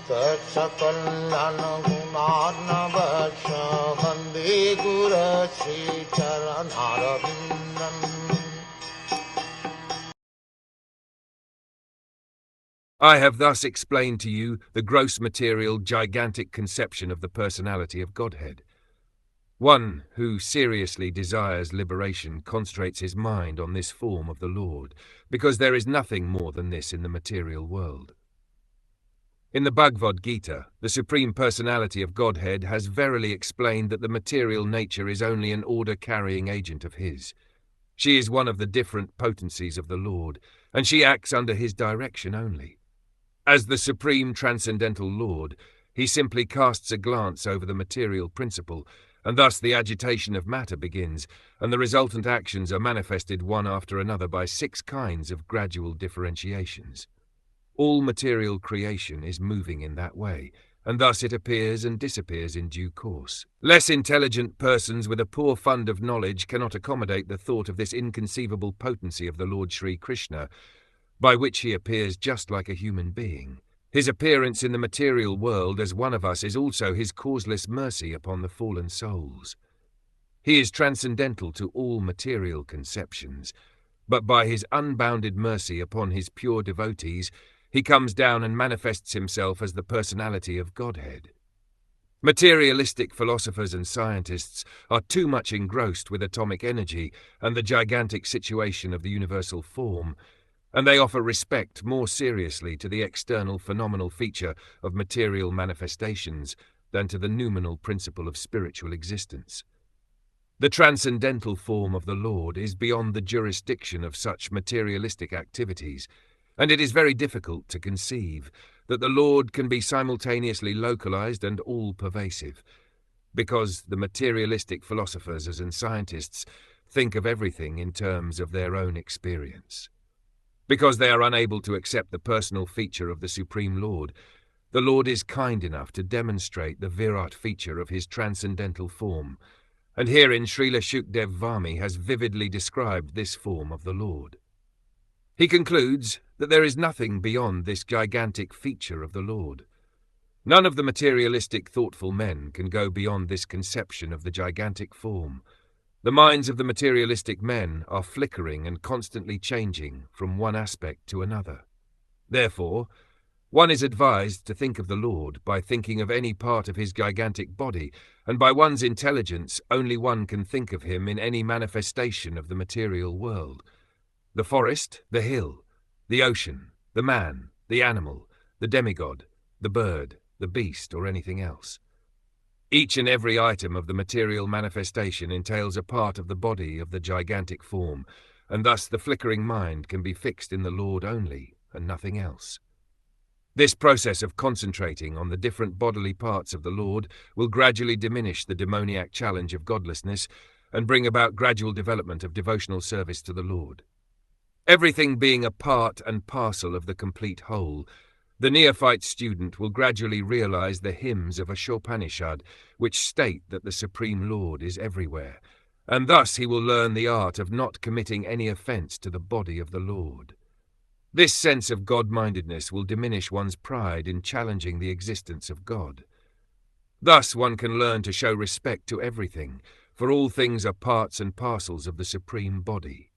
Sakal Gunarnavasha Vande Guru Sri Charanaravindan. I have thus explained to you the gross material, gigantic conception of the personality of Godhead. One who seriously desires liberation concentrates his mind on this form of the Lord, because there is nothing more than this in the material world. In the Bhagavad Gita, the Supreme Personality of Godhead has verily explained that the material nature is only an order-carrying agent of His. She is one of the different potencies of the Lord, and she acts under His direction only. As the Supreme Transcendental Lord, He simply casts a glance over the material principle, and thus the agitation of matter begins, and the resultant actions are manifested one after another by 6 kinds of gradual differentiations. All material creation is moving in that way, and thus it appears and disappears in due course. Less intelligent persons with a poor fund of knowledge cannot accommodate the thought of this inconceivable potency of the Lord Sri Krishna, by which He appears just like a human being. His appearance in the material world as one of us is also His causeless mercy upon the fallen souls. He is transcendental to all material conceptions, but by His unbounded mercy upon His pure devotees, He comes down and manifests Himself as the personality of Godhead. Materialistic philosophers and scientists are too much engrossed with atomic energy and the gigantic situation of the universal form, and they offer respect more seriously to the external phenomenal feature of material manifestations than to the noumenal principle of spiritual existence. The transcendental form of the Lord is beyond the jurisdiction of such materialistic activities, and it is very difficult to conceive that the Lord can be simultaneously localized and all-pervasive, because the materialistic philosophers and scientists think of everything in terms of their own experience. Because they are unable to accept the personal feature of the Supreme Lord, the Lord is kind enough to demonstrate the Virat feature of His transcendental form, and herein Srila Shukdev Vami has vividly described this form of the Lord. He concludes that there is nothing beyond this gigantic feature of the Lord. None of the materialistic thoughtful men can go beyond this conception of the gigantic form. The minds of the materialistic men are flickering and constantly changing from one aspect to another. Therefore, one is advised to think of the Lord by thinking of any part of His gigantic body, and by one's intelligence only one can think of Him in any manifestation of the material world. The forest, the hill, the ocean, the man, the animal, the demigod, the bird, the beast, or anything else. Each and every item of the material manifestation entails a part of the body of the gigantic form, and thus the flickering mind can be fixed in the Lord only, and nothing else. This process of concentrating on the different bodily parts of the Lord will gradually diminish the demoniac challenge of godlessness and bring about gradual development of devotional service to the Lord. Everything being a part and parcel of the complete whole, the neophyte student will gradually realize the hymns of Ashopanishad, which state that the Supreme Lord is everywhere, and thus he will learn the art of not committing any offense to the body of the Lord. This sense of God-mindedness will diminish one's pride in challenging the existence of God. Thus one can learn to show respect to everything, for all things are parts and parcels of the Supreme Body.